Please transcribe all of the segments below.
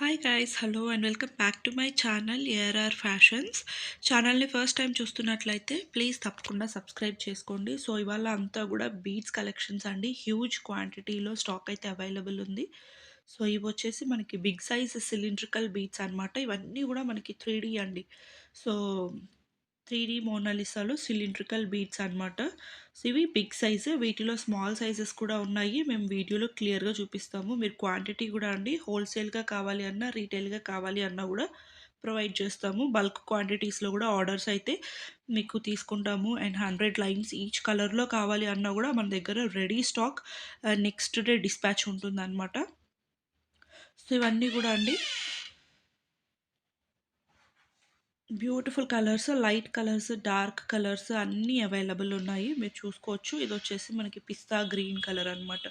Hi guys hello and welcome back to my channel ARR fashions. ఛానల్ని first time చూస్తున్నట్లయితే please తప్పకుండా subscribe చేసుకోండి. So ఇవాళ అంతా కూడా బీడ్స్ కలెక్షన్స్ అండి, హ్యూజ్ క్వాంటిటీలో స్టాక్ అయితే అవైలబుల్ ఉంది. సో ఇవి వచ్చేసి మనకి బిగ్ సైజ్ సిలిండ్రికల్ బీడ్స్ అనమాట. ఇవన్నీ కూడా మనకి 3D అండి. సో 3D మోనాలిసాలో సిలిండ్రికల్ బీడ్స్ అనమాట. సో ఇవి బిగ్ సైజు, వీటిలో స్మాల్ సైజెస్ కూడా ఉన్నాయి. మేము వీడియోలో క్లియర్గా చూపిస్తాము. మీరు క్వాంటిటీ కూడా అండి హోల్సేల్గా కావాలి అన్నా రీటైల్గా కావాలి అన్నా కూడా ప్రొవైడ్ చేస్తాము. బల్క్ క్వాంటిటీస్లో కూడా ఆర్డర్స్ అయితే మీకు తీసుకుంటాము. అండ్ 100 లైన్స్ ఈచ్ కలర్లో కావాలి అన్నా కూడా మన దగ్గర ready stock next day dispatch ఉంటుందన్నమాట. సో ఇవన్నీ కూడా అండి beautiful colours, light colours, dark colours అన్నీ అవైలబుల్ ఉన్నాయి. మీరు చూసుకోవచ్చు. ఇది వచ్చేసి మనకి పిస్తా గ్రీన్ కలర్ అనమాట.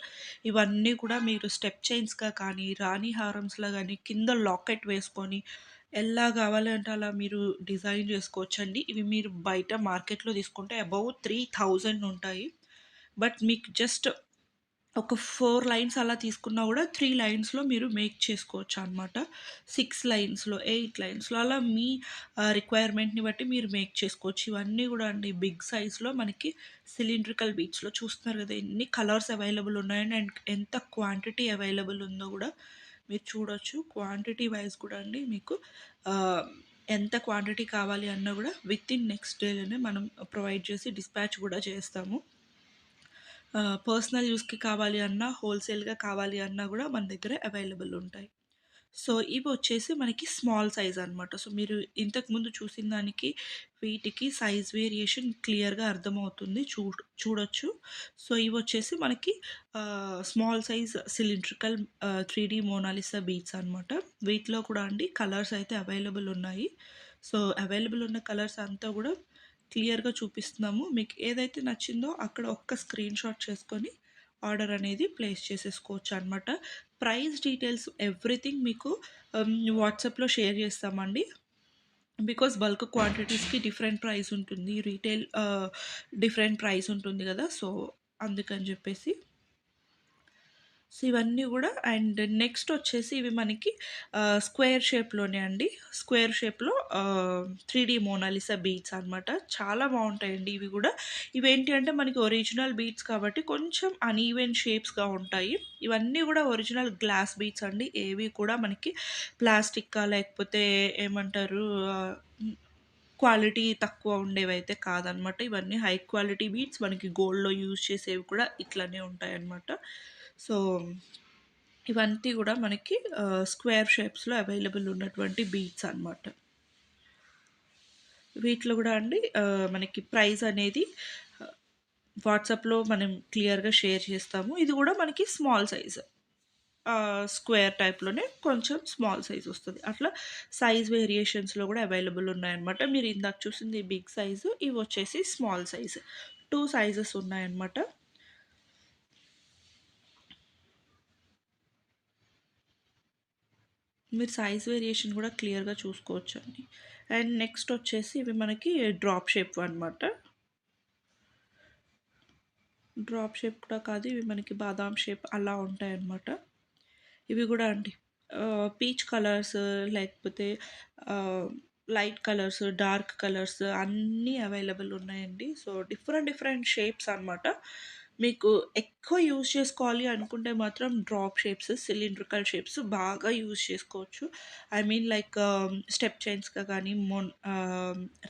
ఇవన్నీ కూడా మీరు స్టెప్ చైన్స్గా కానీ రాణి హారమ్స్లా కానీ కింద లాకెట్ వేసుకొని ఎలా కావాలంటే అలా మీరు డిజైన్ చేసుకోవచ్చండి. ఇవి మీరు బయట మార్కెట్లో తీసుకుంటే అబౌవ్ 3000 ఉంటాయి. బట్ మీకు జస్ట్ ఒక 4 లైన్స్ అలా తీసుకున్నా కూడా 3 లైన్స్‌లో మీరు మేక్ చేసుకోవచ్చు అనమాట. 6 లైన్స్‌లో, 8 లైన్స్‌లో అలా మీ రిక్వైర్మెంట్‌ని బట్టి మీరు మేక్ చేసుకోవచ్చు. ఇవన్నీ కూడా అండి బిగ్ సైజ్‌లో మనకి సిలిండ్రికల్ బీడ్స్‌లో చూస్తున్నారు కదా! ఎన్ని కలర్స్ అవైలబుల్ ఉన్నాయని అండ్ ఎంత క్వాంటిటీ అవైలబుల్ ఉందో కూడా మీరు చూడొచ్చు. క్వాంటిటీ వైస్ కూడా అండి మీకు ఆహ్, ఎంత క్వాంటిటీ కావాలి అన్నా కూడా వితిన్ నెక్స్ట్ డేలోనే మనం ప్రొవైడ్ చేసి డిస్పాచ్ కూడా చేస్తాము. పర్సనల్ యూస్‌కి కావాలి అన్నా, హోల్‌సేల్‌గా కావాలి అన్నా గూడా మన దగ్గర అవైలబుల్ ఉంటాయి. సో, ఇవొచ్చేసి మనకి స్మాల్ సైజ్ అనమాట. సో, మీరు ఇంతకుముందు చూసిన దానికి, వీటికి సైజ్ వేరియేషన్ క్లియర్‌గా అర్థమవుతుంది. చూడొచ్చు. సో, ఇవొచ్చేసి మనకి small size cylindrical 3D Mona Lisa beads అనమాట. వీటిలో కూడా అండి కలర్స్ అయితే అవైలబుల్ ఉన్నాయి. సో, అవైలబుల్ ఉన్న కలర్స్ అంతా గూడా క్లియర్‌గా చూపిస్తున్నాము. మీకు ఏదైతే నచ్చిందో అక్కడ ఒక్క స్క్రీన్‌షాట్ చేసుకొని ఆర్డర్ అనేది ప్లేస్ చేసేసుకోవచ్చనమాట. ప్రైస్ డీటెయిల్స్ ఎవ్రీథింగ్ మీకు వాట్సాప్‌లో షేర్ చేస్తామండి. బికాజ్ బల్క్ క్వాంటిటీస్‌కి డిఫరెంట్ ప్రైస్ ఉంటుంది. రీటైల్ డిఫరెంట్ ప్రైస్ ఉంటుంది గదా! సో, అందుకని జెప్పేసి. సో, ఇవన్నీ గూడా అండ్ నెక్స్ట్ వచ్చేసి ఇవి మనకి స్క్వేర్ షేప్‌లోనే అండి. స్క్వేర్ షేప్‌లో 3D మోనాలిసా బీడ్స్ అనమాట. చాలా బావుంటాయండి ఇవి గూడా. ఇవేంటి అంటే మనకి ఒరిజినల్ బీడ్స్ కాబట్టి కొంచెం అన్‌ఈవెన్ షేప్స్‌గా ఉంటాయి. ఇవన్నీ గూడా ఒరిజినల్ గ్లాస్ బీడ్స్ అండి. ఏవి కూడా మనకి ప్లాస్టిక్కా లేకపోతే ఏమంటారు హ్మ్, క్వాలిటీ తక్కువ ఉండేవైతే కాదనమాట. ఇవన్నీ హై క్వాలిటీ బీడ్స్. మనకి గోల్డ్‌లో యూజ్ చేసేవి కూడా ఇట్లనే ఉంటాయన్నమాట. సో, ఇవంతా గూడా మనకి స్క్వేర్ షేప్స్‌లో అవైలబుల్ ఉన్నటువంటి బీడ్స్ అనమాట. వీటిలో గూడా అండి మనకి ప్రైస్ అనేది ఆహ్, వాట్సాప్‌లో మనం క్లియర్‌గా షేర్ చేస్తాము. ఇది గూడా మనకి స్మాల్ సైజ్. స్క్వేర్ టైప్‌లోనే కొంచెం స్మాల్ సైజ్ వస్తది. అట్లా సైజ్ వేరియేషన్స్‌లో గూడా అవైలబుల్ ఉన్నాయన్నమాట. మీరు ఇందాక చూసింది బిగ్ సైజు, ఇవొచ్చేసి స్మాల్ సైజ్. 2 సైజెస్ ఉన్నాయన్నమాట. మీరు సైజ్ వేరియేషన్ గూడా క్లియర్‌గా చూసుకోవచ్చండి. అండ్ నెక్స్ట్ వచ్చేసి ఇవి మనకి డ్రాప్ షేప్ అనమాట. డ్రాప్ షేప్ కూడా కాదు, ఇవి మనకి బాదాం షేప్ అలా ఉంటాయన్నమాట. ఇవి గూడా అండి పీచ్ కలర్స్ లేకపోతే ఆహ్, లైట్ కలర్స్, డార్క్ కలర్స్ అన్నీ అవైలబుల్ ఉన్నాయండి. సో, డిఫరెంట్ డిఫరెంట్ షేప్స్ అనమాట. మీకు ఎక్కువ యూజ్ చేసుకోవాలి అనుకుంటే మాత్రం డ్రాప్ షేప్స్, సిలిండ్రికల్ షేప్స్ బాగా యూజ్ చేసుకోవచ్చు. ఐ మీన్ లైక్ స్టెప్ చైన్స్‌గా కానీ,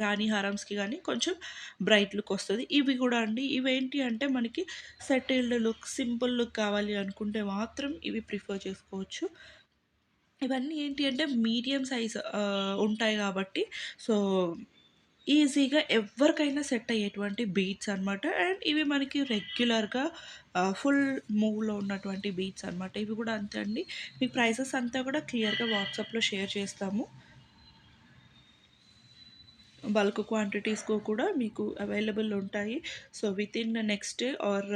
రాణి హారమ్స్‌కి గానీ కొంచెం బ్రైట్ లుక్ వస్తది. ఇవి గూడా అండి ఇవేంటి అంటే మనకి సెటిల్డ్ లుక్, సింపుల్ లుక్ కావాలి అనుకుంటే మాత్రం ఇవి ప్రిఫర్ చేసుకోవచ్చు. ఇవన్నీ ఏంటి అంటే మీడియం సైజ్ ఉంటాయి గాబట్టి సో, ఈజీగా ఎవ్వరికైనా సెట్ అయ్యేటువంటి బీట్స్ అనమాట. అండ్ ఇవి మనకి రెగ్యులర్‌గా ఫుల్ మూవ్‌లో ఉన్నటువంటి బీట్స్ అనమాట. ఇవి గూడా అంతే అండి. మీకు ప్రైసెస్ అంతా గూడా క్లియర్‌గా వాట్సాప్‌లో షేర్ చేస్తాము. బల్క్ క్వాంటిటీస్‌కు కూడా మీకు అవైలబుల్ ఉంటాయి. So, within next day or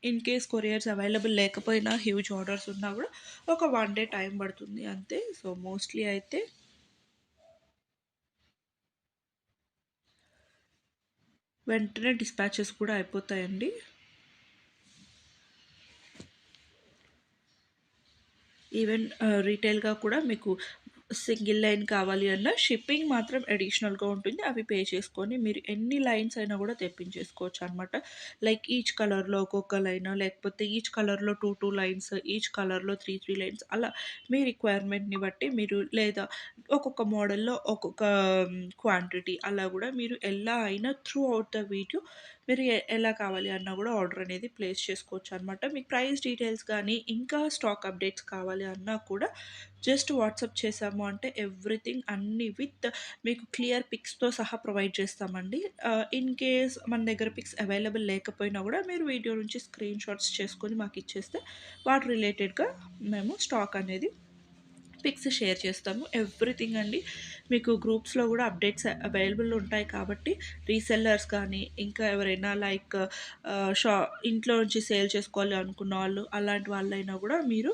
in case couriers available లేకపోయినా హ్యూజ్ ఆర్డర్స్ ఉన్నా గూడా ఒక 1 డే టైం పడుతుంది అంతే. సో, మోస్ట్‌లీ అయితే వెంటనే డిస్పాచెస్ కూడా అయిపోతాయండి. ఈవెన్ రీటైల్‌గా కూడా మీకు సింగిల్ లైన్ కావాలి అన్నా షిప్పింగ్ మాత్రం అడిషనల్‌గా ఉంటుంది. అవి పే చేసుకొని మీరు ఎన్ని లైన్స్ అయినా గూడా తెప్పించేసుకోవచ్చనమాట. లైక్ ఈచ్ కలర్‌లో ఒక్కొక్క లైన్ లేకపోతే ఈచ్ కలర్‌లో 2 లైన్స్, ఈచ్ కలర్‌లో 3 లైన్స్ అలా మీ రిక్వైర్మెంట్‌ని బట్టి మీరు లేదా ఒక్కొక్క మోడల్‌లో ఒక్కొక్క క్వాంటిటీ అలా గూడా మీరు ఎలా అయినా త్రూ ఔట్ ద వీడియో మీరు ఎలా కావాలి అన్నా గూడా ఆర్డర్ అనేది ప్లేస్ చేసుకోవచ్చనమాట. మీకు ప్రైస్ డీటెయిల్స్ గానీ, ఇంకా స్టాక్ అప్డేట్స్ కావాలి అన్నా కూడా జస్ట్ వాట్సాప్ చేశాము అంటే ఎవ్రీథింగ్ అన్నీ విత్ మీకు క్లియర్ పిక్స్‌తో సహా ప్రొవైడ్ చేస్తామండి. ఇన్ కేస్ మన దగ్గర పిక్స్ అవైలబుల్ లేకపోయినా గూడా మీరు వీడియో నుంచి స్క్రీన్ షాట్స్ చేసుకొని మాకిచ్చేస్తే వాటి రిలేటెడ్‌గా మేము స్టాక్ అనేది పిక్స్ షేర్ చేస్తాము. ఎవ్రీథింగ్ అండి. మీకు గ్రూప్స్‌లో గూడా అప్డేట్స్ అవైలబుల్ ఉంటాయి కాబట్టి రీసెల్లర్స్ కానీ, ఇంకా ఎవరైనా లైక్ షా ఇంట్లో నుంచి సేల్ చేసుకోవాలి అనుకున్న వాళ్ళు, అలాంటి వాళ్ళైనా గూడా మీరు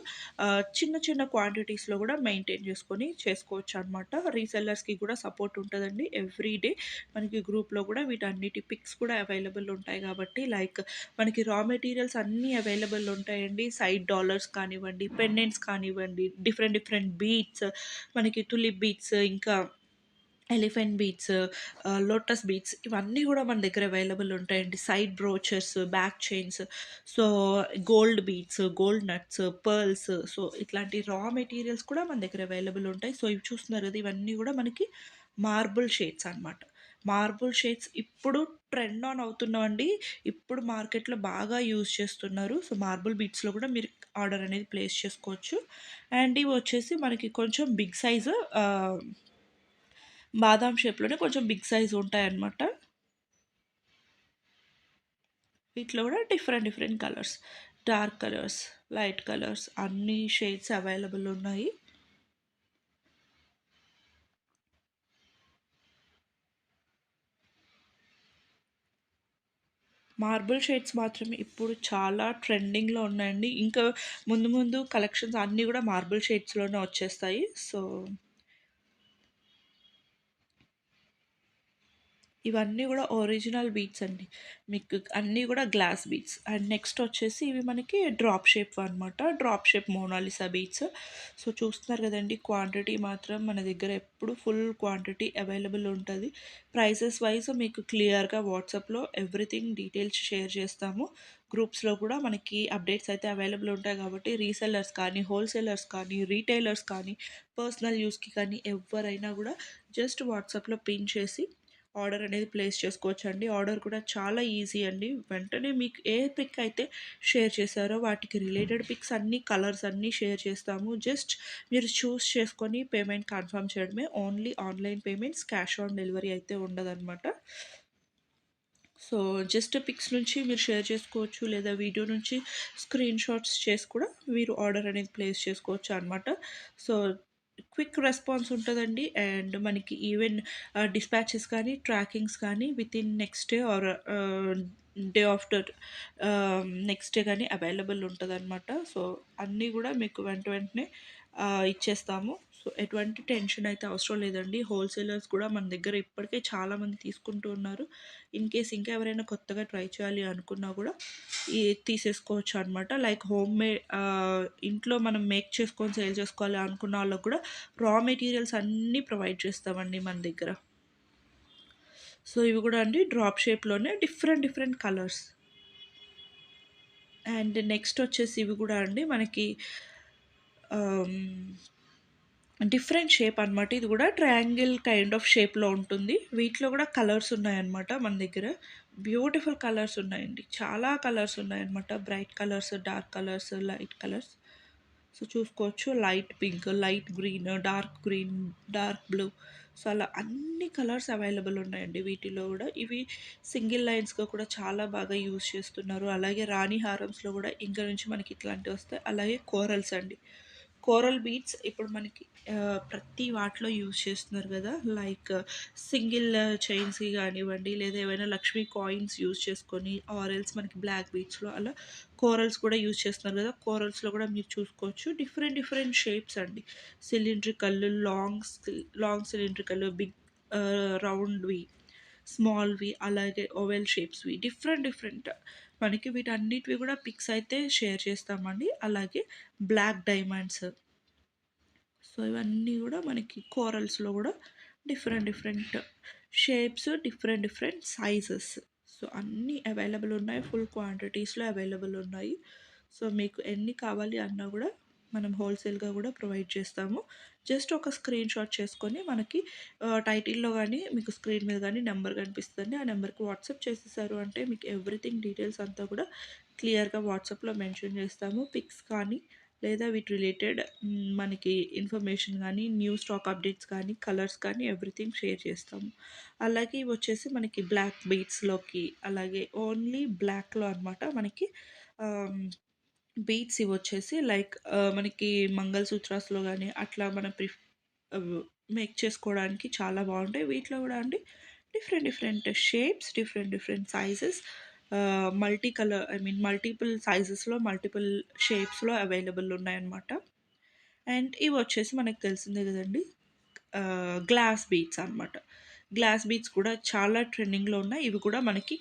చిన్న చిన్న క్వాంటిటీస్‌లో గూడా మెయింటైన్ చేసుకొని చేసుకోవచ్చనమాట. రీసెల్లర్స్‌కి కూడా సపోర్ట్ ఉంటదండి. ఎవ్రీ డే మనకి గ్రూప్‌లో గూడా వీటన్నిటి పిక్స్ కూడా అవైలబుల్ ఉంటాయి గాబట్టి లైక్ మనకి రా మెటీరియల్స్ అన్నీ అవైలబుల్ ఉంటాయండి. సైడ్ డాలర్స్ కానివ్వండి, పెండెంట్స్ కానివ్వండి, డిఫరెంట్ డిఫరెంట్ బీడ్స్ మనకి టులిప్ బీడ్స్, ఇంకా ఎలిఫెంట్ బీడ్స్, లోటస్ బీడ్స్ ఇవన్నీ గూడా మన దగ్గర అవైలబుల్ ఉంటాయండి. Side brooches, back chains, so gold beads, gold nuts, pearls, so ఇట్లాంటి రా మెటీరియల్స్ కూడా మన దగ్గర అవైలబుల్ ఉంటాయి. సో ఇవి చూస్తున్నారు గదా! ఇవన్నీ గూడా మనకి మార్బుల్ షేడ్స్ అనమాట. మార్బుల్ షేడ్స్ ఇప్పుడు ట్రెండ్ ఆన్ అవుతున్నవండి. ఇప్పుడు మార్కెట్‌లో బాగా యూజ్ చేస్తున్నారు. సో మార్బుల్ బీడ్స్‌లో గూడా మీరు ఆర్డర్ అనేది ప్లేస్ చేసుకోవచ్చు. అండ్ ఇవొచ్చేసి మనకి కొంచెం బిగ్ సైజు బాదాం షేప్‌లోనే కొంచెం బిగ్ సైజ్ ఉంటాయన్నమాట. వీటిలో గూడా different different colours, dark colours, light colours అన్ని షేడ్స్ అవైలబుల్ ఉన్నాయి. మార్బుల్ షేడ్స్ మాత్రం ఇప్పుడు చాలా ట్రెండింగ్‌లో ఉన్నాయండి. ఇంకా ముందు ముందు కలెక్షన్స్ అన్నీ గూడా మార్బుల్ షేడ్స్‌లోనే వచ్చేస్తాయి. సో ఇవన్నీ గూడా ఒరిజినల్ బీడ్స్ అండి. మీకు అన్నీ గూడా గ్లాస్ బీడ్స్. అండ్ నెక్స్ట్ వచ్చేసి ఇవి మనకి డ్రాప్ షేప్ అనమాట. Drop shape Mona Lisa beads. So, చూస్తున్నారు గదండీ! క్వాంటిటీ మాత్రం మన దగ్గర ఎప్పుడు ఫుల్ క్వాంటిటీ అవైలబుల్ ఉంటది. ప్రైసెస్ వైస్ మీకు క్లియర్‌గా వాట్సాప్‌లో ఎవ్రీథింగ్ డీటెయిల్స్ షేర్ చేస్తాము. గ్రూప్స్‌లో కూడా మనకి అప్డేట్స్ అయితే అవైలబుల్ ఉంటాయి కాబట్టి రీసెల్లర్స్ కానీ, హోల్‌సేలర్స్ కానీ, రీటైలర్స్ కానీ, పర్సనల్ యూజ్‌కి కానీ ఎవ్వరైనా గూడా జస్ట్ వాట్సాప్‌లో పిన్ చేసి ఆర్డర్ అనేది ప్లేస్ చేసుకోవచ్చండి. ఆర్డర్ కూడా చాలా ఈజీ అండి. వెంటనే మీకు ఏ పిక్ అయితే షేర్ చేశారో వాటికి రిలేటెడ్ పిక్స్ అన్నీ, కలర్స్ అన్నీ షేర్ చేస్తాము. జస్ట్ మీరు చూస్ చేసుకొని పేమెంట్ కన్ఫర్మ్ చేయడమే. Only online payments, cash on delivery అయితే ఉండదనమాట. సో, జస్ట్ పిక్స్ నుంచి మీరు షేర్ చేసుకోవచ్చు. లేదా వీడియో నుంచి స్క్రీన్ షాట్స్ చేసి కూడా మీరు ఆర్డర్ అనేది ప్లేస్ చేసుకోవచ్చు అనమాట. సో, క్విక్ రెస్పాన్స్ ఉంటదండి. అండ్ మనకి ఈవెన్ డిస్పాచెస్ కానీ, ట్రాకింగ్స్ కానీ within next day or day after next day గానీ అవైలబుల్ ఉంటదనమాట. సో, అన్నీ గూడా మీకు వెంటనే ఇచ్చేస్తాము. సో, ఎటువంటి టెన్షన్ అయితే అవసరం లేదండి. హోల్‌సేలర్స్ కూడా మన దగ్గర ఇప్పటికే చాలామంది తీసుకుంటూ ఉన్నారు. ఇన్ కేస్ ఇంకా ఎవరైనా కొత్తగా ట్రై చేయాలి అనుకున్నా గూడా తీసేసుకోవచ్చు అనమాట. లైక్ ఇంట్లో మనం మేక్ చేసుకొని సేల్ చేసుకోవాలి అనుకున్న వాళ్ళకి కూడా రా మెటీరియల్స్ అన్నీ ప్రొవైడ్ చేస్తామండి మన దగ్గర. సో, ఇవి గూడా అండి డ్రాప్ షేప్‌లోనే different different colours. And next వచ్చేసి ఇవి గూడా అండి మనకి ఆహ్, డిఫరెంట్ షేప్ అనమాట. ఇది గూడా ట్రయాంగిల్ కైండ్ ఆఫ్ షేప్‌లో ఉంటుంది. వీటిలో గూడా కలర్స్ ఉన్నాయన్నమాట మన దగ్గర. బ్యూటిఫుల్ కలర్స్ ఉన్నాయండి. చాలా కలర్స్ ఉన్నాయన్నమాట. Bright colours, dark colours, light colours. So, చూసుకోవచ్చు. Light pink, light green, dark green, dark blue. So, అలా అన్ని కలర్స్ అవైలబుల్ ఉన్నాయండి వీటిలో గూడా. ఇవి సింగిల్ లైన్స్‌గా కూడా చాలా బాగా యూజ్ చేస్తున్నారు. అలాగే రాణి హారమ్స్‌లో గూడా ఇంక నుంచి మనకి ఇట్లాంటివొస్తాయి. అలాగే కోరల్స్ అండి. కోరల్ బీడ్స్ ఇప్పుడు మనకి ప్రతి వాటిలో యూజ్ చేస్తున్నారు గదా! లైక్ సింగిల్ చైన్స్‌కి గానివ్వండి, లేదా ఏవైనా లక్ష్మీ కాయిన్స్ యూజ్ చేసుకొని ఆర్ ఎల్స్ మనకి బ్లాక్ బీడ్స్‌లో అలా కోరల్స్ కూడా యూజ్ చేస్తున్నారు గదా! కోరల్స్‌లో గూడా మీరు చూసుకోవచ్చు. డిఫరెంట్ డిఫరెంట్ షేప్స్ అండి. సిలిండ్రికల్, లాంగ్ సిలిండ్రికల్, బిగ్ రౌండ్‌వి, స్మాల్‌వి, అలాగే ఓవెల్ షేప్స్‌వి డిఫరెంట్ డిఫరెంట్ మనకి వీటన్నిటివి గూడా పిక్స్ అయితే షేర్ చేస్తామండి. అలాగే బ్లాక్ డైమండ్స్. సో, ఇవన్నీ గూడా మనకి కోరల్స్‌లో గూడా different different shapes, different different sizes. So, అన్నీ అవైలబుల్ ఉన్నాయి. ఫుల్ క్వాంటిటీస్‌లో అవైలబుల్ ఉన్నాయి. సో, మీకు ఎన్ని కావాలి అన్నా గూడా మనం హోల్‌సేల్‌గా గూడా ప్రొవైడ్ చేస్తాము. జస్ట్ ఒక స్క్రీన్ షాట్ చేసుకొని మనకి టైటిల్‌లో గానీ, మీకు స్క్రీన్ మీద గానీ నంబర్ కనిపిస్తదండి. ఆ నంబర్‌కి వాట్సాప్ చేసేసారు అంటే మీకు ఎవ్రీథింగ్ డీటెయిల్స్ అంతా కూడా క్లియర్‌గా వాట్సాప్‌లో మెన్షన్ చేస్తాము. పిక్స్ కానీ లేదా వీటి రిలేటెడ్ మనకి ఇన్ఫర్మేషన్ గానీ, న్యూ స్టాక్ అప్డేట్స్ కానీ, కలర్స్ కానీ ఎవ్రీథింగ్ షేర్ చేస్తాము. అలాగే ఇవొచ్చేసి మనకి బ్లాక్ బీడ్స్‌లోకి అలాగే ఓన్లీ బ్లాక్‌లో అనమాట మనకి ఆహ్, బీడ్స్ ఇవొచ్చేసి లైక్ మనకి మంగళసూత్రాస్‌లో గానీ అట్లా మనం ఆహ్, మేక్ చేసుకోవడానికి చాలా బావుంటాయి. వీటిలో గూడా అండి different different shapes, different different sizes multi colour I mean multiple సైజెస్‌లో, మల్టిపుల్ షేప్స్‌లో అవైలబుల్ ఉన్నాయన్నమాట. అండ్ ఇవొచ్చేసి మనకు తెలిసిందే గదండీ! గ్లాస్ బీడ్స్ అనమాట. గ్లాస్ బీడ్స్ కూడా చాలా ట్రెండింగ్‌లో ఉన్నాయి. ఇవి కూడా మనకి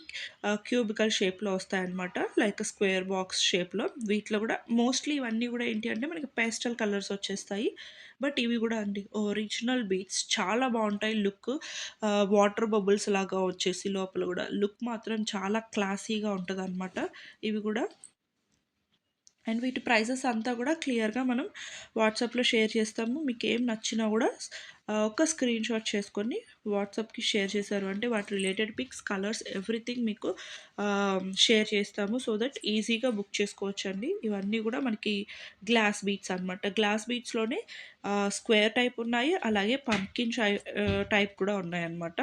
క్యూబికల్ షేప్‌లో వస్తాయన్నమాట. లైక్ స్క్వేర్ బాక్స్ షేప్‌లో. వీటిలో కూడా మోస్ట్‌లీ ఇవన్నీ కూడా ఏంటి అంటే మనకి పేస్టల్ కలర్స్ వచ్చేస్తాయి. బట్ ఇవి కూడా అండి ఒరిజినల్ బీడ్స్ చాలా బావుంటాయి లుక్. వాటర్ బబుల్స్ లాగా వచ్చేసి లోపల కూడా లుక్ మాత్రం చాలా క్లాసీగా ఉంటదనమాట. ఇవి కూడా అండ్ వీటి ప్రైజెస్ అంతా కూడా క్లియర్‌గా మనం వాట్సాప్‌లో షేర్ చేస్తాము. మీకేం నచ్చినా గూడా ఒక స్క్రీన్ షాట్ చేసుకొని వాట్సాప్‌కి షేర్ చేశారు అంటే వాటి రిలేటెడ్ పిక్స్, కలర్స్ ఎవ్రీథింగ్ మీకు షేర్ చేస్తాము. సో దట్ ఈజీగా బుక్ చేసుకోవచ్చండి. ఇవన్నీ గూడా మనకి గ్లాస్ బీడ్స్ అనమాట. గ్లాస్ బీడ్స్‌లోనే స్క్వేర్ టైప్ ఉన్నాయి. అలాగే పంకిన్ టైప్ కూడా ఉన్నాయన్నమాట.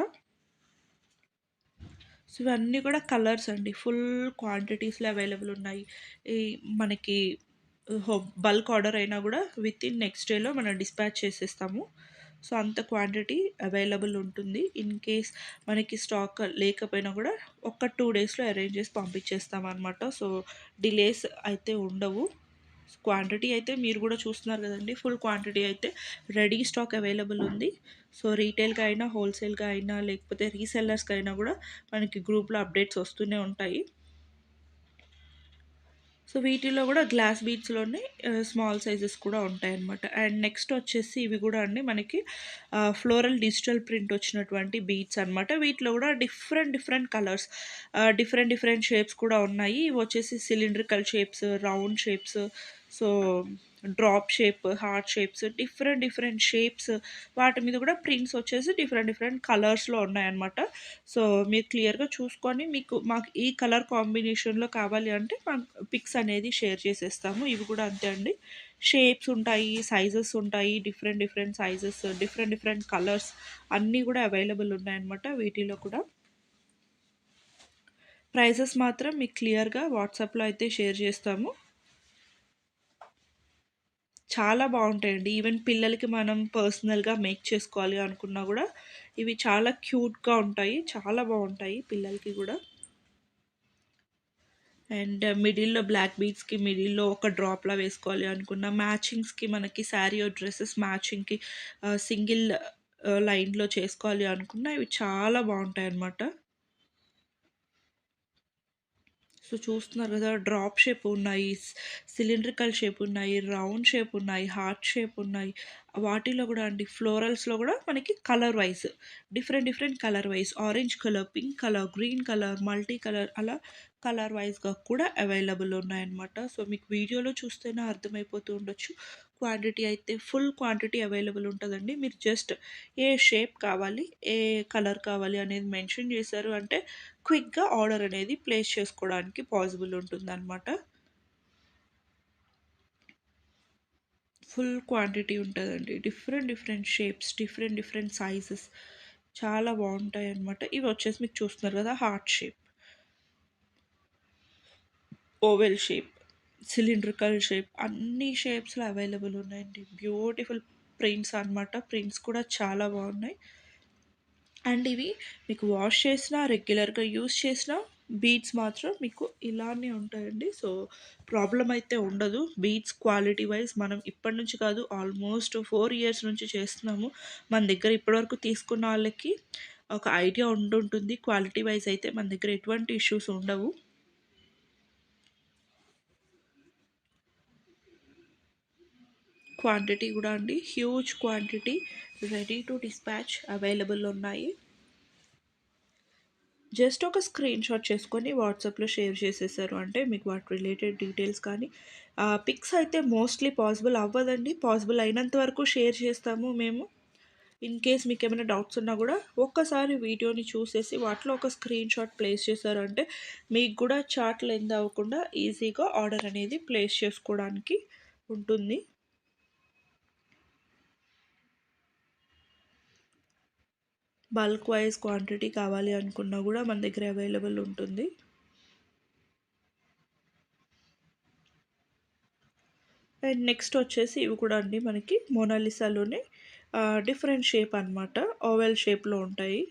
సో, ఇవన్నీ కూడా కలర్స్ అండి. ఫుల్ క్వాంటిటీస్‌లో అవైలబుల్ ఉన్నాయి. ఈ మనకి హో బల్క్ ఆర్డర్ అయినా గూడా వితిన్ నెక్స్ట్ డేలో మనం డిస్పాచ్ చేసేస్తాము. సో, అంత క్వాంటిటీ అవైలబుల్ ఉంటుంది. ఇన్ కేస్ మనకి స్టాక్ లేకపోయినా గూడా ఒక 2 డేస్‌లో అరేంజ్ చేసి పంపించేస్తామనమాట. సో, డిలేస్ అయితే ఉండవు. క్వాంటిటీ అయితే మీరు గూడా చూస్తున్నారు గదండీ! ఫుల్ క్వాంటిటీ అయితే రెడీ స్టాక్ అవైలబుల్ ఉంది. సో, రీటైల్‌గా అయినా, హోల్‌సేల్‌గా అయినా లేకపోతే రీసెల్లర్స్‌కైనా గూడా మనకి గ్రూప్‌లో అప్డేట్స్ వస్తూనే ఉంటాయి. సో, వీటిలో గూడా గ్లాస్ బీడ్స్‌లోనే స్మాల్ సైజెస్ కూడా ఉంటాయన్నమాట. అండ్ నెక్స్ట్ వచ్చేసి ఇవి గూడా అండి మనకి ఫ్లోరల్ డిజిటల్ ప్రింట్ వచ్చినటువంటి బీడ్స్ అనమాట. వీటిలో గూడా different different colours different different shapes కూడా ఉన్నాయి. ఇవొచ్చేసి cylindrical shapes, round shapes, so, drop shape, heart shapes different different shapes వాటి మీద గూడా ప్రింట్స్ వచ్చేసి డిఫరెంట్ డిఫరెంట్ కలర్స్‌లో ఉన్నాయన్నమాట. సో, మీరు క్లియర్‌గా చూసుకొని మీకు మాకు ఈ కలర్ కాంబినేషన్‌లో కావాలి అంటే పిక్స్ అనేది షేర్ చేసేస్తాము. ఇవి కూడా అంతే అండి. షేప్స్ ఉంటాయి, సైజెస్ ఉంటాయి. Different different sizes, different different colours అన్నీ కూడా అవైలబుల్ ఉన్నాయన్నమాట వీటిలో కూడా. ప్రైజెస్ మాత్రం మీకు క్లియర్‌గా వాట్సాప్‌లో అయితే షేర్ చేస్తాము. చాలా బావుంటాయండి. ఈవెన్ పిల్లలకి మనం పర్సనల్‌గా మేక్ చేసుకోవాలి అనుకున్నా గూడా ఇవి చాలా క్యూట్‌గా ఉంటాయి. చాలా బావుంటాయి పిల్లలకి గూడా. అండ్ మిడిల్‌లో బ్లాక్ బీడ్స్‌కి మిడిల్‌లో ఒక డ్రాప్‌లా వేసుకోవాలి అనుకున్న, మ్యాచింగ్స్‌కి మనకి శారీ ఆర్ డ్రెసెస్ మ్యాచింగ్‌కి సింగిల్ లైన్‌లో చేసుకోవాలి అనుకున్న ఇవి చాలా బావుంటాయన్నమాట. సో, చూస్తున్నారు గదా! డ్రాప్ షేప్ ఉన్నాయి, సిలిండ్రికల్ షేప్ ఉన్నాయి, రౌండ్ షేప్ ఉన్నాయి, హార్ట్ షేప్ ఉన్నాయి. వాటిలో గూడా అండి ఫ్లోరల్స్‌లో గూడా మనకి colour wise different different colour wise orange colour, pink colour, green colour, multi colour అలా కలర్ వైస్‌గా కూడా అవైలబుల్ ఉన్నాయన్నమాట. సో, మీకు వీడియోలో చూస్తేనే అర్థమైపోతూ ఉండొచ్చు. క్వాంటిటీ అయితే ఫుల్ క్వాంటిటీ అవైలబుల్ ఉంటదండి. మీరు జస్ట్ ఏ షేప్ కావాలి, ఏ కలర్ కావాలి అనేది మెన్షన్ చేశారు అంటే క్విక్‌గా ఆర్డర్ అనేది ప్లేస్ చేసుకోవడానికి పాసిబుల్ ఉంటుందనమాట. ఫుల్ క్వాంటిటీ ఉంటదండి. Different different shapes, different different sizes చాలా బావుంటాయనమాట. ఇవొచ్చేసి మీకు చూస్తున్నారు గదా! Heart shape, oval shape, cylindrical shape అన్ని షేప్స్‌లో అవైలబుల్ ఉన్నాయండి. బ్యూటిఫుల్ ప్రింట్స్ అనమాట. ప్రింట్స్ కూడా చాలా బావున్నాయి. అండ్ ఇవి మీకు వాష్ చేసినా, రెగ్యులర్‌గా యూజ్ చేసినా బీడ్స్ మాత్రం మీకు ఇలానే ఉంటాయండి. సో, ప్రాబ్లమ్ అయితే ఉండదు. బీడ్స్ క్వాలిటీ వైస్ మనం ఇప్పటి నుంచి కాదు ఆల్మోస్ట్ 4 ఇయర్స్ నుంచి చేస్తున్నాము. మన దగ్గర ఇప్పటివరకు తీసుకున్న వాళ్ళకి ఒక ఐడియా ఉండుంటుంది. క్వాలిటీ వైస్ అయితే మన దగ్గర ఎటువంటి ఇష్యూస్ ఉండవు. క్వాంటిటీ కూడా అండి huge quantity ready to dispatch available ఉన్నాయి. జస్ట్ ఒక స్క్రీన్ షాట్ చేసుకొని వాట్సాప్లో షేర్ చేసేసారు అంటే మీకు వాటి రిలేటెడ్ డీటెయిల్స్ కానీ పిక్స్ అయితే మోస్ట్లీ పాసిబుల్ అవ్వదండి. పాసిబుల్ అయినంత వరకు షేర్ చేస్తాము మేము. ఇన్ కేస్ మీకు ఏమైనా డౌట్స్ ఉన్నా కూడా ఒక్కసారి వీడియోని చూసేసి వాటిలో ఒక స్క్రీన్ షాట్ ప్లేస్ చేశారంటే మీకు కూడా చాట్ లెంత్ అవ్వకుండా ఈజీగా ఆర్డర్ అనేది ప్లేస్ చేసుకోవడానికి ఉంటుంది. బల్క్ వైజ్ క్వాంటిటీ కావాలి అనుకున్నా కూడా మన దగ్గర అవైలబుల్ ఉంటుంది. అండ్ నెక్స్ట్ వచ్చేసి ఇవి కూడా అండి మనకి మోనాలిసాలోనే డిఫరెంట్ షేప్ అనమాట, ఓవెల్ షేప్లో ఉంటాయి.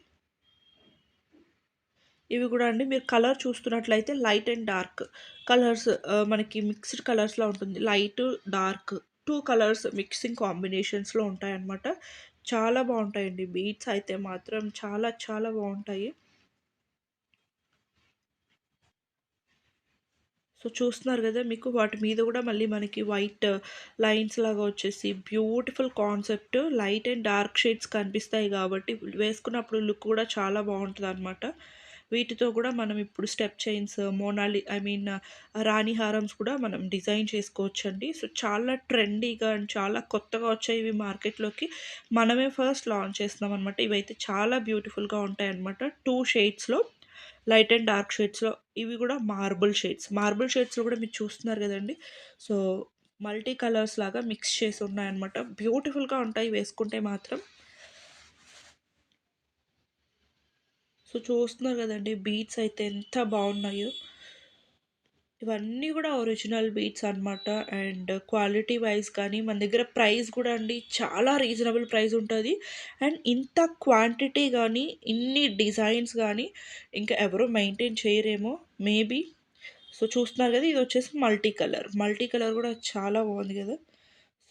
ఇవి కూడా అండి మీరు కలర్ చూస్తున్నట్లయితే లైట్ అండ్ డార్క్ కలర్స్ మనకి మిక్స్డ్ కలర్స్లో ఉంటుంది. Light dark two colours mixing కాంబినేషన్స్లో ఉంటాయన్నమాట. చాలా బాగుంటాయండి బీట్స్ అయితే మాత్రం చాలా చాలా బాగుంటాయి. సో చూస్తున్నారు కదా మీకు వాటి మీద కూడా మళ్ళీ మనకి వైట్ లైన్స్ లాగా వచ్చేసి beautiful concept light and dark shades కనిపిస్తాయి కాబట్టి వేసుకున్నప్పుడు లుక్ కూడా చాలా బాగుంటుంది అనమాట. వీటితో కూడా మనం ఇప్పుడు స్టెప్ చైన్స్ మోనాలి ఐ మీన్ రాణి హారమ్స్ కూడా మనం డిజైన్ చేసుకోవచ్చండి. సో చాలా ట్రెండీగా అండ్ చాలా కొత్తగా వచ్చాయి ఇవి మార్కెట్లోకి. మనమే ఫస్ట్ లాంచ్ చేస్తున్నాం అనమాట. ఇవైతే చాలా బ్యూటిఫుల్గా ఉంటాయి అనమాట. టూ షేడ్స్లో లైట్ అండ్ డార్క్ షేడ్స్‌లో ఇవి గూడా మార్బుల్ షేడ్స్‌లో గూడా మీరు చూస్తున్నారు గదండీ! సో, మల్టీ కలర్స్ లాగా మిక్స్ చేసి ఉన్నాయన్నమాట. బ్యూటిఫుల్‌గా ఉంటాయి వేసుకుంటే మాత్రం. సో, చూస్తున్నారు గదండీ! బీడ్స్ అయితే ఎంత బావున్నాయో. ఇవన్నీ గూడా ఒరిజినల్ బీడ్స్ అన్నమాట. అండ్ క్వాలిటీ వైస్ కానీ మన దగ్గర ప్రైస్ గూడా అండి చాలా రీజనబుల్ ప్రైస్ ఉంటది. అండ్ ఇంత క్వాంటిటీ గానీ, ఇన్ని డిజైన్స్ గానీ ఇంకా ఎవరు మెయింటైన్ చేయరేమో మేబీ. సో, చూస్తున్నారు గదా! ఇదొచ్చేసి మల్టీ కలర్. మల్టీ కలర్ గూడా చాలా బావుంది గదా!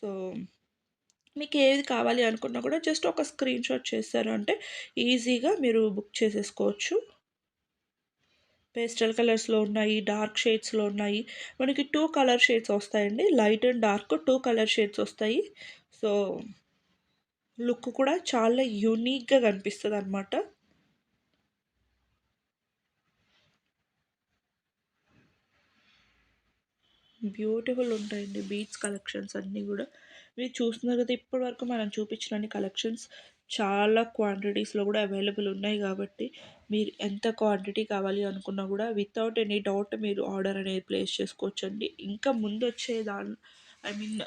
సో, మీకేది కావాలి అనుకున్నా కూడా జస్ట్ ఒక స్క్రీన్ షాట్ చేశారు అంటే ఈజీగా మీరు బుక్ చేసేసుకోవచ్చు. పేస్టల్ కలర్స్‌లో ఉన్నాయి, డార్క్ షేడ్స్‌లో ఉన్నాయి. మనకి 2 కలర్ షేడ్స్ వస్తాయండి. Light and dark 2 colour shades వస్తాయి. సో, లుక్ కూడా చాలా యూనిక్‌గా కనిపిస్తదనమాట. బ్యూటిఫుల్ ఉంటాయండి బీడ్స్ కలెక్షన్స్ అన్నీ గూడా. మీరు చూస్తున్నారు కదా! ఇప్పటివరకు మనం చూపించినన్ని కలెక్షన్స్ చాలా క్వాంటిటీస్‌లో గూడా అవైలబుల్ ఉన్నాయి గాబట్టి, మీరు ఎంత క్వాంటిటీ కావాలి అనుకున్నా గూడా వితౌట్ ఎనీ డౌట్ మీరు ఆర్డర్ అనేది ప్లేస్ చేసుకోవచ్చండి. ఇంకా ముందొచ్చే ఐ మీన్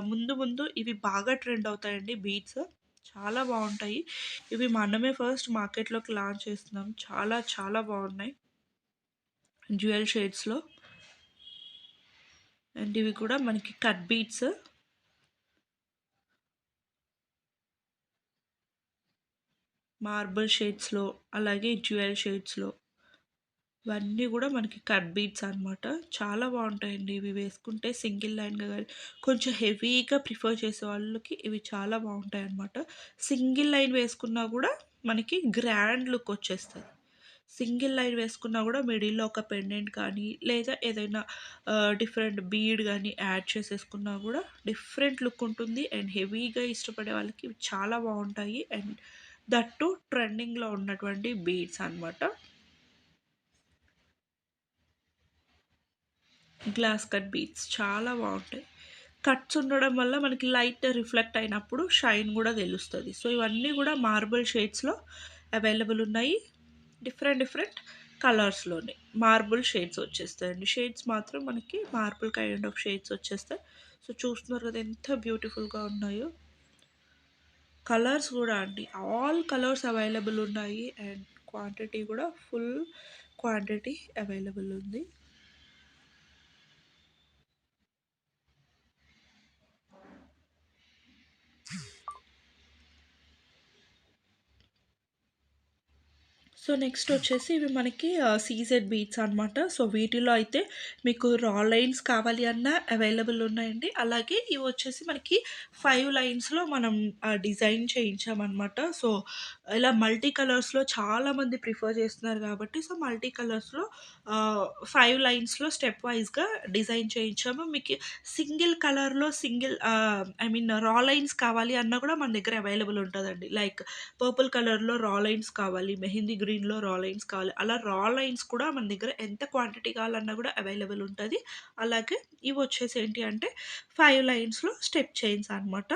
ముందు ముందు ఇవి బాగా ట్రెండ్ అవుతాయండి బీడ్స్. చాలా బావుంటాయి. ఇవి మనమే ఫస్ట్ మార్కెట్‌లోకి లాంచ్ చేస్తున్నాం. చాలా చాలా బావున్నాయి. డ్యూయల్ షేడ్స్‌లో. అండ్ ఇవి కూడా మనకి కట్ బీట్స్. మార్బుల్ షేడ్స్‌లో, అలాగే డ్యూయల్ షేడ్స్‌లో ఇవన్నీ గూడా మనకి కట్ బీట్స్ అనమాట. చాలా బావుంటాయండి ఇవి వేసుకుంటే సింగిల్ లైన్‌గా గాని, కొంచెం హెవీగా ప్రిఫర్ చేసే వాళ్ళకి ఇవి చాలా బావుంటాయన్నమాట. సింగిల్ లైన్ వేసుకున్నా గూడా మనకి గ్రాండ్ లుక్ వచ్చేస్తది. సింగిల్ లైన్ వేసుకున్నా గూడా మిడిల్‌లో ఒక పెండెంట్ కానీ, లేదా ఏదైనా డిఫరెంట్ బీడ్ గానీ యాడ్ చేసేసుకున్నా గూడా డిఫరెంట్ లుక్ ఉంటుంది. అండ్ హెవీగా ఇష్టపడే వాళ్ళకి ఇవి చాలా బావుంటాయి. అండ్ దట్ టూ ట్రెండింగ్‌లో ఉన్నటువంటి బీడ్స్ అనమాట. గ్లాస్ కట్ బీడ్స్ చాలా బావుంటాయి. కట్స్ ఉండడం వల్ల మనకి లైట్ రిఫ్లెక్ట్ అయినప్పుడు షైన్ గూడా తెలుస్తది. సో, ఇవన్నీ గూడా మార్బుల్ షేడ్స్‌లో అవైలబుల్ ఉన్నాయి. డిఫరెంట్ డిఫరెంట్ కలర్స్‌లోనే మార్బుల్ షేడ్స్ వచ్చేస్తాయండి. షేడ్స్ మాత్రం మనకి మార్బుల్ కైండ్ ఆఫ్ షేడ్స్ వచ్చేస్తాయి. సో, చూస్తున్నారు కదా ఎంత బ్యూటిఫుల్‌గా ఉన్నాయో. కలర్స్ గూడా అండి ఆల్ కలర్స్ అవైలబుల్ ఉన్నాయి. అండ్ క్వాంటిటీ గూడా ఫుల్ క్వాంటిటీ అవైలబుల్ ఉంది. సో నెక్స్ట్ వచ్చేసి ఇవి మనకి సీజెడ్ బీట్స్ అనమాట. సో వీటిలో అయితే మీకు రా లైన్స్ కావాలి అన్నా అవైలబుల్ ఉన్నాయండి. అలాగే ఇవి వచ్చేసి మనకి 5 లైన్స్‌లో మనం డిజైన్ చేయించామనమాట. సో ఇలా మల్టీ కలర్స్‌లో చాలామంది ప్రిఫర్ చేస్తున్నారు కాబట్టి సో మల్టీ కలర్స్‌లో 5 లైన్స్‌లో స్టెప్ వైస్‌గా డిజైన్ చేయించాము. మీకు సింగిల్ కలర్‌లో ఐ మీన్ రా లైన్స్ కావాలి అన్నా కూడా మన దగ్గర అవైలబుల్ ఉంటదండి. లైక్ పర్పుల్ కలర్‌లో రా లైన్స్ కావాలి, మెహందీ గ్రీన్‌లో రా లైన్స్ కావాలి. అలా రా లైన్స్ కూడా మన దగ్గర ఎంత క్వాంటిటీ కావాలన్నా కూడా అవైలబుల్ ఉంటది. అలాగే ఇవొచ్చేసి ఏంటి అంటే 5 లైన్స్‌లో స్టెప్ చైన్స్ అనమాట.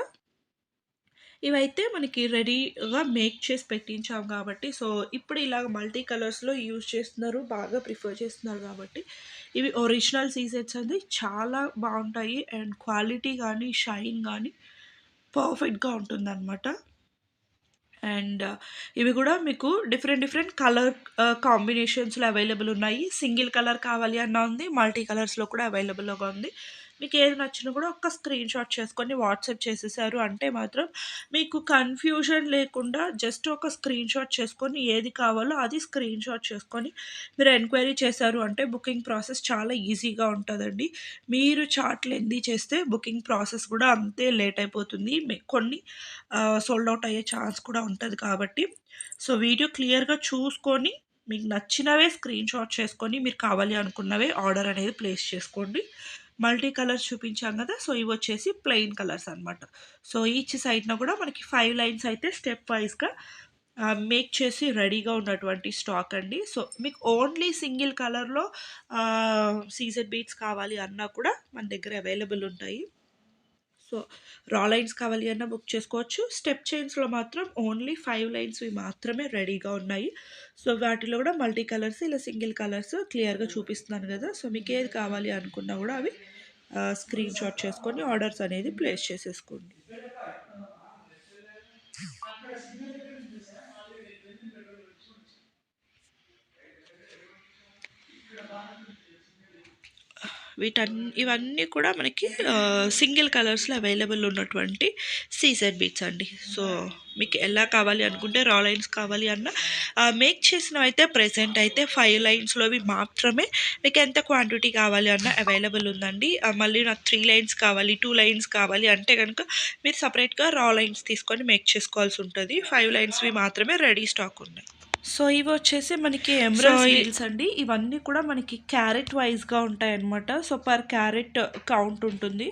ఇవైతే మనకి రెడీగా మేక్ చేసి పెట్టించాం కాబట్టి, సో ఇప్పుడు ఇలాగ మల్టీ కలర్స్‌లో యూజ్ చేస్తున్నారు. బాగా ప్రిఫర్ చేస్తున్నారు కాబట్టి, ఇవి ఒరిజినల్ సీజెడ్స్ అండి. చాలా బావుంటాయి అండ్ క్వాలిటీ గానీ, షైన్ గానీ పర్ఫెక్ట్‌గా ఉంటుందనమాట. అండ్ ఇవి గూడా మీకు డిఫరెంట్ డిఫరెంట్ కలర్ కాంబినేషన్స్‌లో అవైలబుల్ ఉన్నాయి. సింగిల్ కలర్ కావాలి అన్నా ఉంది. మల్టీ కలర్స్‌లో కూడా అవైలబుల్‌గా ఉంది. మీకేది నచ్చినా కూడా ఒక్క స్క్రీన్ షాట్ చేసుకొని వాట్సాప్ చేసేసారు అంటే మాత్రం మీకు కన్‌ఫ్యూజన్ లేకుండా జస్ట్ ఒక స్క్రీన్ షాట్ చేసుకొని ఏది కావాలో అది స్క్రీన్ షాట్ చేసుకొని మీరు ఎంక్వైరీ చేశారు అంటే బుకింగ్ ప్రాసెస్ చాలా ఈజీగా ఉంటదండి. మీరు చార్ట్ లెంతీ చేస్తే బుకింగ్ ప్రాసెస్ కూడా అంతే లేట్ అయిపోతుంది. కొన్ని సోల్డ్ ఔట్ అయ్యే ఛాన్స్ కూడా ఉంటది కాబట్టి, సో వీడియో క్లియర్‌గా చూసుకొని, మీకు నచ్చినవే స్క్రీన్ షాట్ చేసుకొని, మీరు కావాలి అనుకున్నవే ఆర్డర్ అనేది ప్లేస్ చేసుకోండి. మల్టీ కలర్స్ చూపించాం గదా! సో ఇవొచ్చేసి ప్లెయిన్ కలర్స్ అనమాట. సో ఈచ్ సైడ్‌న గూడా మనకి 5 లైన్స్ అయితే స్టెప్ వైస్‌గా మేక్ చేసి రెడీగా ఉన్నటువంటి స్టాక్ అండి. సో మీకు ఓన్లీ సింగిల్ కలర్‌లో సీజెడ్ బీడ్స్ కావాలి అన్నా కూడా మన దగ్గర అవైలబుల్ ఉంటాయి. సో, రా లైన్స్ కావాలి అన్నా బుక్ చేసుకోవచ్చు. స్టెప్ చైన్స్‌లో మాత్రం ఓన్లీ 5 లైన్స్‌వి మాత్రమే రెడీగా ఉన్నాయి. సో, వాటిలో గూడా మల్టీ కలర్స్, ఇలా సింగిల్ కలర్స్ క్లియర్‌గా చూపిస్తున్నాను గదా! సో, మీకేది కావాలి అనుకున్నా గూడా అవి స్క్రీన్ షాట్ చేసుకొని ఆర్డర్స్ అనేది ప్లేస్ చేసేసుకోండి. ఇవన్నీ కూడా మనకి సింగిల్ కలర్స్‌లో అవైలబుల్ ఉన్నటువంటి సీజెడ్ బీడ్స్ అండి. సో, మీకు ఎలా కావాలి అనుకుంటే రా లైన్స్ కావాలి అన్నా మేక్ చేసినవైతే ప్రెజెంట్ అయితే 5 లైన్స్‌లోవి మాత్రమే మీకు ఎంత క్వాంటిటీ కావాలి అన్నా అవైలబుల్ ఉందండి. మళ్ళీ నాకు 3 లైన్స్ కావాలి, 2 లైన్స్ కావాలి అంటే గనుక మీరు సెపరేట్‌గా రా లైన్స్ తీసుకొని మేక్ చేసుకోవాల్సి ఉంటది. 5 లైన్స్‌వి మాత్రమే రెడీ స్టాక్ ఉన్నాయి. సో, ఇవొచ్చేసి మనకి ఎమరల్డ్స్ డీల్స్ అండి. ఇవన్నీ కూడా మనకి క్యారెట్ వైస్‌గా ఉంటాయన్నమాట. సో, పర్ క్యారెట్ కౌంట్ ఉంటుంది.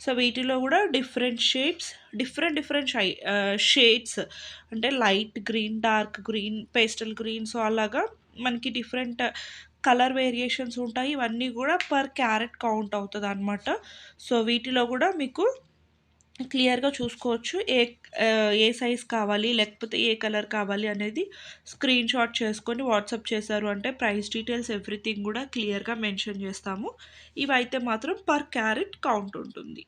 సో, వీటిలో గూడా డిఫరెంట్ షేప్స్, డిఫరెంట్ షేడ్స్ అంటే light green, dark green, pastel green so, అలాగా మనకి డిఫరెంట్ కలర్ వేరియేషన్స్ ఉంటాయి. ఇవన్నీ గూడా పర్ క్యారెట్ కౌంట్ అవుతదనమాట. సో, వీటిలో గూడా మీకు క్లియర్‌గా చూసుకోవచ్చు. ఏ సైజ్ కావాలి, లేకపోతే ఏ కలర్ కావాలి అనేది స్క్రీన్ షాట్ చేసుకొని వాట్సాప్ చేశారు అంటే ప్రైస్ డీటెయిల్స్ ఎవ్రీథింగ్ గూడా క్లియర్‌గా మెన్షన్ చేస్తాము. ఇవైతే మాత్రం పర్ క్యారెట్ కౌంట్ ఉంటుంది.